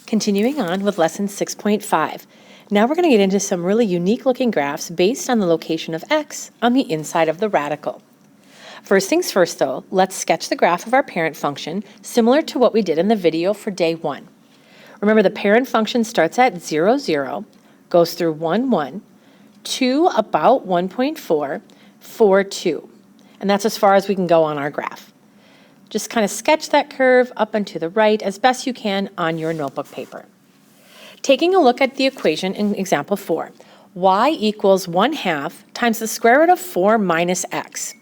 Continuing on with lesson 6.5. Now we're going to get into some really unique looking graphs based on the location of x on the inside of the radical. First things first though, let's sketch the graph of our parent function similar to what we did in the video for day 1. Remember, the parent function starts at 0, 0, goes through 1, 1, 2 about 1.4, 4, 2. And that's as far as we can go on our graph. Just kind of sketch that curve up and to the right as best you can on your notebook paper. Taking a look at the equation in example 4, y equals 1/2 times the square root of 4 minus x.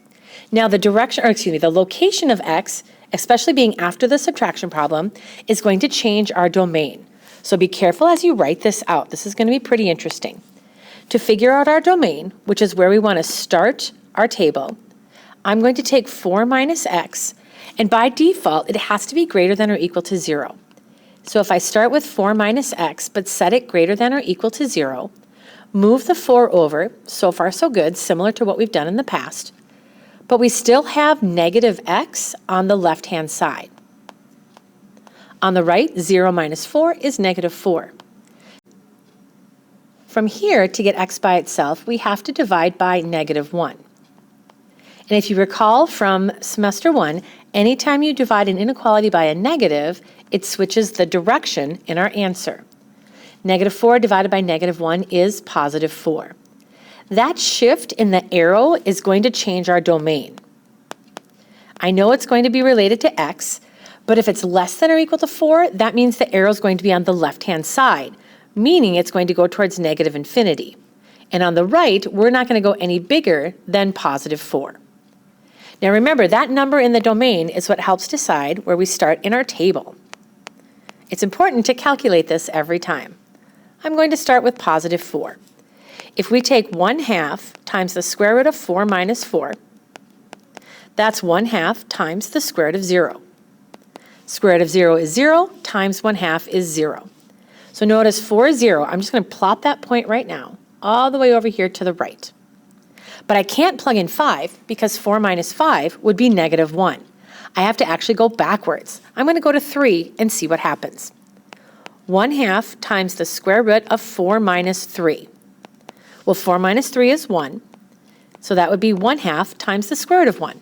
Now the location of x, especially being after the subtraction problem, is going to change our domain. So be careful as you write this out. This is going to be pretty interesting. To figure out our domain, which is where we want to start our table, I'm going to take 4 minus x, and by default, it has to be greater than or equal to 0. So if I start with 4 minus x, but set it greater than or equal to 0, move the 4 over, so far so good, similar to what we've done in the past, but we still have negative x on the left-hand side. On the right, 0 minus 4 is negative 4. From here, to get x by itself, we have to divide by negative 1. And if you recall from semester 1, anytime you divide an inequality by a negative, it switches the direction in our answer. Negative 4 divided by negative 1 is positive 4. That shift in the arrow is going to change our domain. I know it's going to be related to x, but if it's less than or equal to 4, that means the arrow is going to be on the left-hand side, meaning it's going to go towards negative infinity. And on the right, we're not going to go any bigger than positive 4. Now remember, that number in the domain is what helps decide where we start in our table. It's important to calculate this every time. I'm going to start with positive 4. If we take 1/2 times the square root of 4 minus 4, that's 1/2 times the square root of 0. Square root of 0 is 0, times 1/2 is 0. So notice 4 is 0. I'm just going to plot that point right now, all the way over here to the right. But I can't plug in 5 because 4 minus 5 would be negative 1. I have to actually go backwards. I'm going to go to 3 and see what happens. 1/2 times the square root of 4 minus 3. Well, 4 minus 3 is 1, so that would be 1/2 times the square root of 1.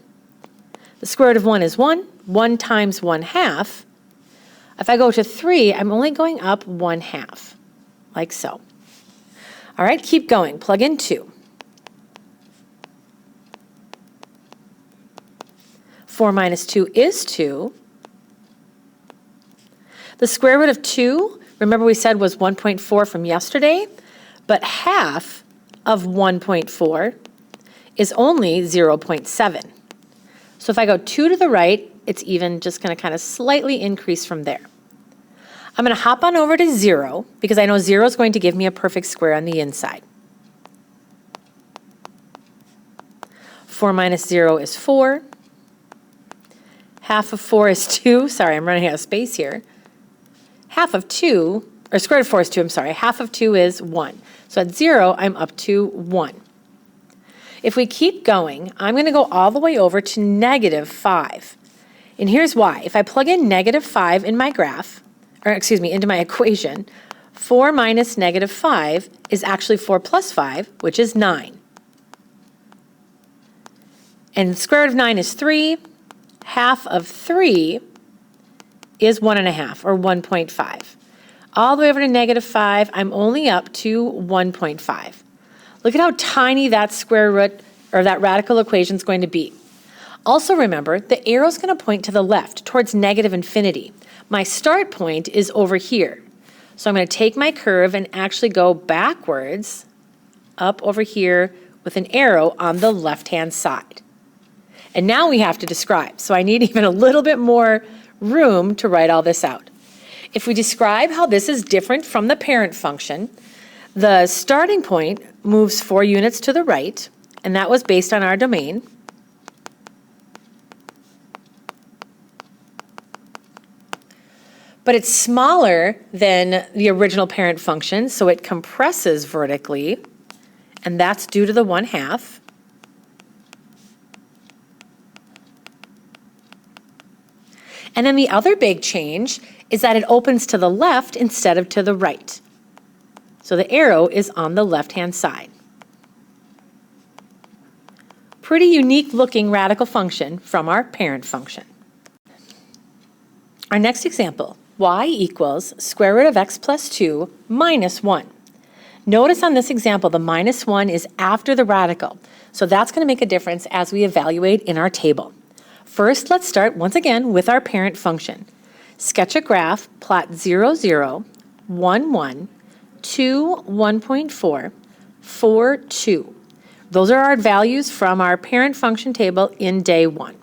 The square root of 1 is 1. 1 times 1/2. If I go to 3, I'm only going up 1/2, like so. All right, keep going. Plug in 2. 4 minus 2 is 2. The square root of 2, remember we said was 1.4 from yesterday, but half of 1.4 is only 0.7. So if I go 2 to the right, it's even just going to kind of slightly increase from there. I'm going to hop on over to 0 because I know 0 is going to give me a perfect square on the inside. 4 minus 0 is 4. Half of 4 is 2. Sorry, I'm running out of space here. Half of 2, or square root of 4 is 2, I'm sorry. Half of 2 is 1. So at 0, I'm up to 1. If we keep going, I'm going to go all the way over to negative 5. And here's why. If I plug in negative 5 in my graph, into my equation, 4 minus negative 5 is actually 4 plus 5, which is 9. And the square root of 9 is 3. Half of 3 is 1.5, or 1.5. All the way over to negative 5, I'm only up to 1.5. Look at how tiny that square root, or that radical equation is going to be. Also remember, the arrow is going to point to the left, towards negative infinity. My start point is over here. So I'm going to take my curve and actually go backwards, up over here, with an arrow on the left-hand side. And now we have to describe. So I need even a little bit more room to write all this out. If we describe how this is different from the parent function, the starting point moves 4 units to the right, and that was based on our domain. But it's smaller than the original parent function, so it compresses vertically, and that's due to the 1/2. And then the other big change is that it opens to the left instead of to the right. So the arrow is on the left-hand side. Pretty unique looking radical function from our parent function. Our next example, y equals square root of x plus 2 minus 1. Notice on this example, the minus 1 is after the radical, so that's going to make a difference as we evaluate in our table. First, let's start once again with our parent function. Sketch a graph, plot 0, 0, 1, 1, 2, 1.4, 4, 2. Those are our values from our parent function table in day 1.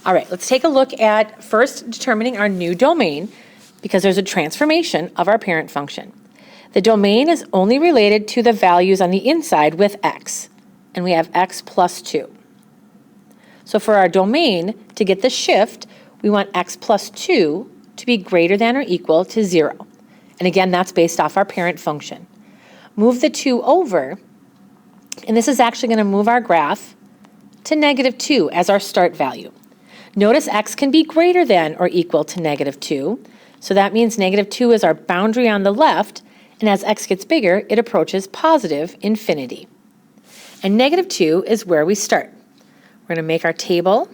All right, let's take a look at first determining our new domain because there's a transformation of our parent function. The domain is only related to the values on the inside with x, and we have x plus 2. So for our domain, to get the shift, we want x plus 2 to be greater than or equal to 0. And again, that's based off our parent function. Move the 2 over, and this is actually going to move our graph to negative 2 as our start value. Notice x can be greater than or equal to negative 2, so that means negative 2 is our boundary on the left, and as x gets bigger, it approaches positive infinity. And negative 2 is where we start. We're going to make our table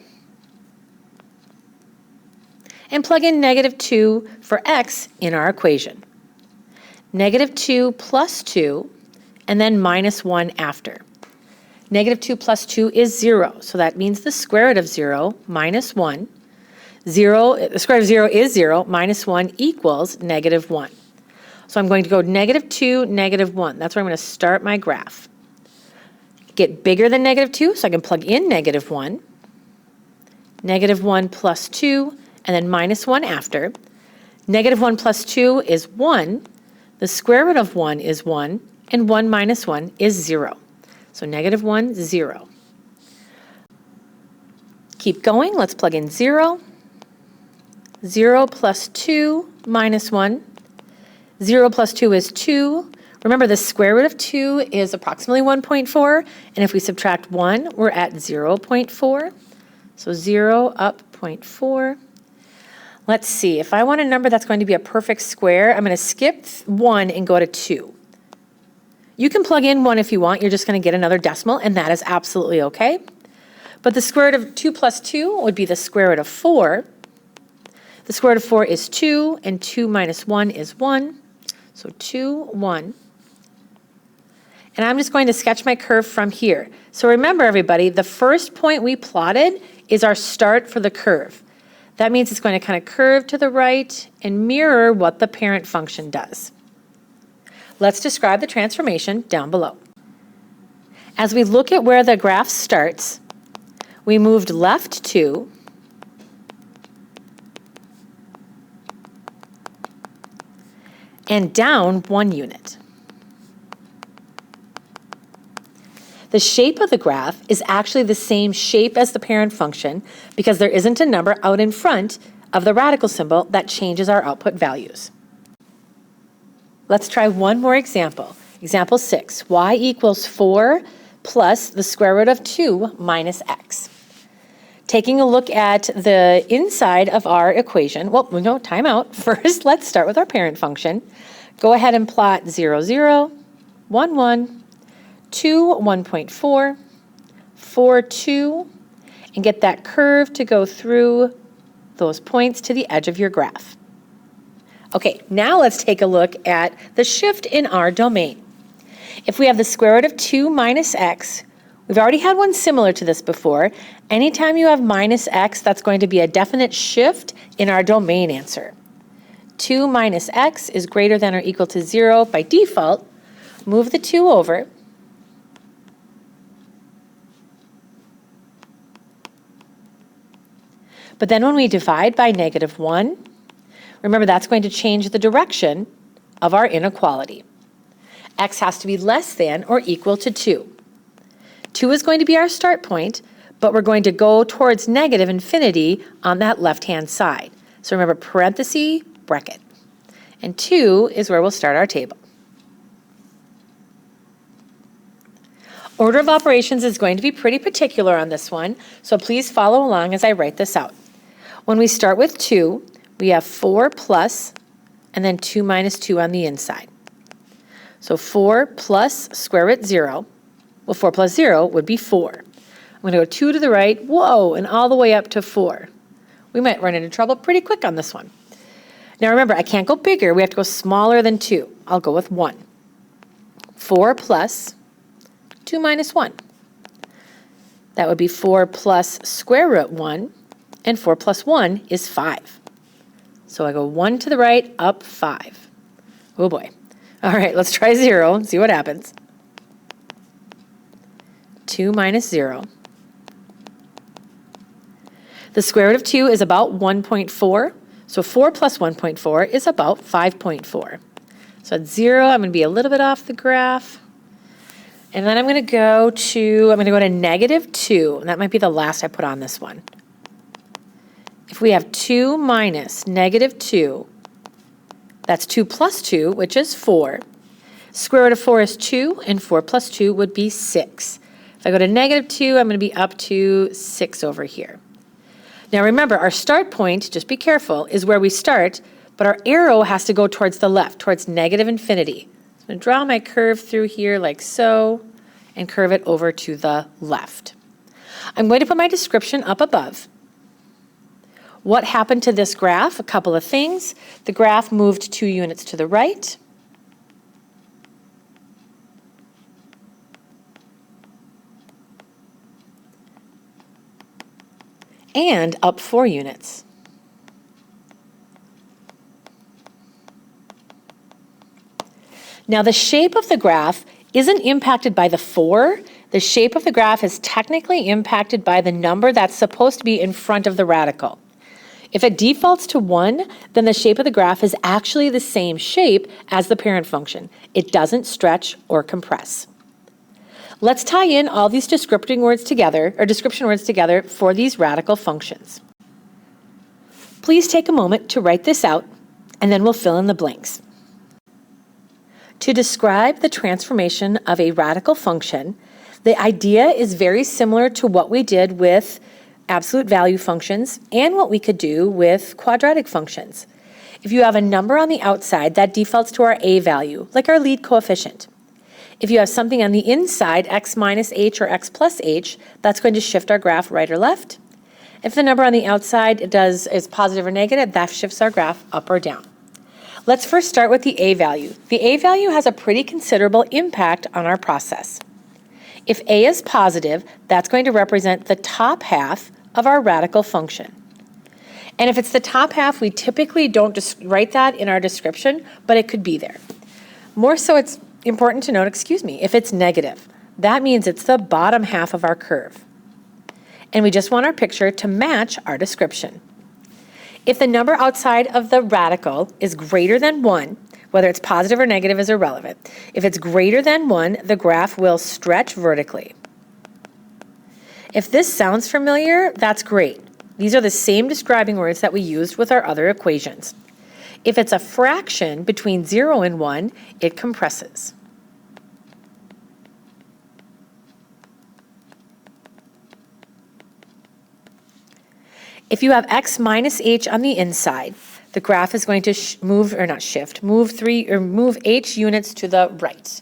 and plug in negative 2 for x in our equation. Negative 2 plus 2, and then minus 1 after. Negative 2 plus 2 is 0, so that means the square root of 0 minus 1. The square root of 0 is 0, minus 1 equals negative 1. So I'm going to go negative 2, negative 1. That's where I'm going to start my graph. Get bigger than negative 2, so I can plug in negative 1. Negative 1 plus 2, and then minus 1 after. Negative 1 plus 2 is 1. The square root of 1 is 1, and 1 minus 1 is 0. So negative 1, 0. Keep going. Let's plug in 0. 0 plus 2 minus 1. 0 plus 2 is 2. Remember, the square root of 2 is approximately 1.4, and if we subtract 1, we're at 0.4. So 0 up 0.4. Let's see, if I want a number that's going to be a perfect square, I'm going to skip 1 and go to 2. You can plug in 1 if you want, you're just going to get another decimal, and that is absolutely okay. But the square root of 2 plus 2 would be the square root of 4. The square root of 4 is 2, and 2 minus 1 is 1. So 2, 1. And I'm just going to sketch my curve from here. So remember, everybody, the first point we plotted is our start for the curve. That means it's going to kind of curve to the right and mirror what the parent function does. Let's describe the transformation down below. As we look at where the graph starts, we moved left 2, and down 1 unit. The shape of the graph is actually the same shape as the parent function because there isn't a number out in front of the radical symbol that changes our output values. Let's try one more example. Example 6, y equals 4 plus the square root of 2 minus x. Taking a look at the inside of our equation, well, no, time out. First, let's start with our parent function. Go ahead and plot 0, 0, 1, 1, 2, 1.4, 4, 2, and get that curve to go through those points to the edge of your graph. Okay, now let's take a look at the shift in our domain. If we have the square root of 2 minus x, we've already had one similar to this before. Anytime you have minus x, that's going to be a definite shift in our domain answer. 2 minus x is greater than or equal to 0 by default. Move the 2 over. But then when we divide by negative 1, remember that's going to change the direction of our inequality. X has to be less than or equal to 2. 2 is going to be our start point, but we're going to go towards negative infinity on that left-hand side. So remember, parenthesis, bracket. And 2 is where we'll start our table. Order of operations is going to be pretty particular on this one, so please follow along as I write this out. When we start with 2, we have 4 plus, and then 2 minus 2 on the inside. So 4 plus square root 0, well, 4 plus 0 would be 4. I'm going to go 2 to the right, whoa, and all the way up to 4. We might run into trouble pretty quick on this one. Now remember, I can't go bigger. We have to go smaller than 2. I'll go with 1. 4 plus 2 minus 1. That would be 4 plus square root 1, and 4 plus 1 is 5. So I go 1 to the right, up 5. Oh boy. All right, let's try 0 and see what happens. 2 minus 0. The square root of 2 is about 1.4, so 4 plus 1.4 is about 5.4. So at 0, I'm going to be a little bit off the graph. And then I'm going to go to negative 2, and that might be the last I put on this one. If we have 2 minus negative 2, that's 2 plus 2, which is 4. Square root of 4 is 2, and 4 plus 2 would be 6. If I go to negative 2, I'm going to be up to 6 over here. Now remember, our start point, just be careful, is where we start, but our arrow has to go towards the left, towards negative infinity. So I'm going to draw my curve through here like so, and curve it over to the left. I'm going to put my description up above. What happened to this graph? A couple of things. The graph moved 2 units to the right. And up 4 units. Now the shape of the graph isn't impacted by the 4. The shape of the graph is technically impacted by the number that's supposed to be in front of the radical. If it defaults to 1, then the shape of the graph is actually the same shape as the parent function. It doesn't stretch or compress. Let's tie in all these description words together for these radical functions. Please take a moment to write this out, and then we'll fill in the blanks. To describe the transformation of a radical function, the idea is very similar to what we did with absolute value functions and what we could do with quadratic functions. If you have a number on the outside, that defaults to our a value, like our lead coefficient. If you have something on the inside, x minus h or x plus h, that's going to shift our graph right or left. If the number on the outside is positive or negative, that shifts our graph up or down. Let's first start with the a value. The a value has a pretty considerable impact on our process. If a is positive, that's going to represent the top half of our radical function. And if it's the top half, we typically don't just write that in our description, but it could be there. More so, it's important to note, if it's negative, that means it's the bottom half of our curve. And we just want our picture to match our description. If the number outside of the radical is greater than 1, whether it's positive or negative is irrelevant. If it's greater than 1, the graph will stretch vertically. If this sounds familiar, that's great. These are the same describing words that we used with our other equations. If it's a fraction between 0 and 1, it compresses. If you have x minus h on the inside, the graph is going to move h units to the right.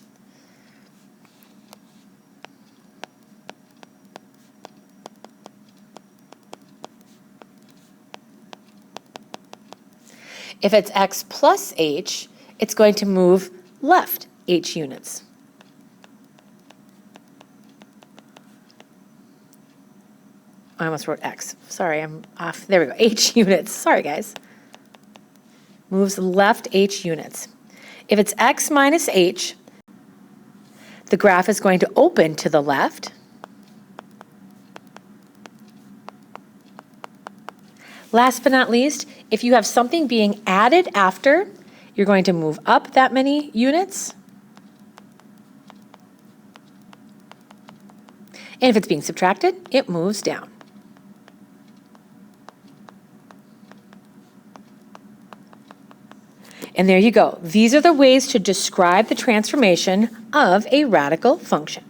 If it's x plus h, it's going to move left h units. I almost wrote x. Sorry, I'm off. There we go. H units. Sorry, guys. Moves left h units. If it's x minus h, the graph is going to open to the left. Last but not least, if you have something being added after, you're going to move up that many units. And if it's being subtracted, it moves down. And there you go. These are the ways to describe the transformation of a radical function.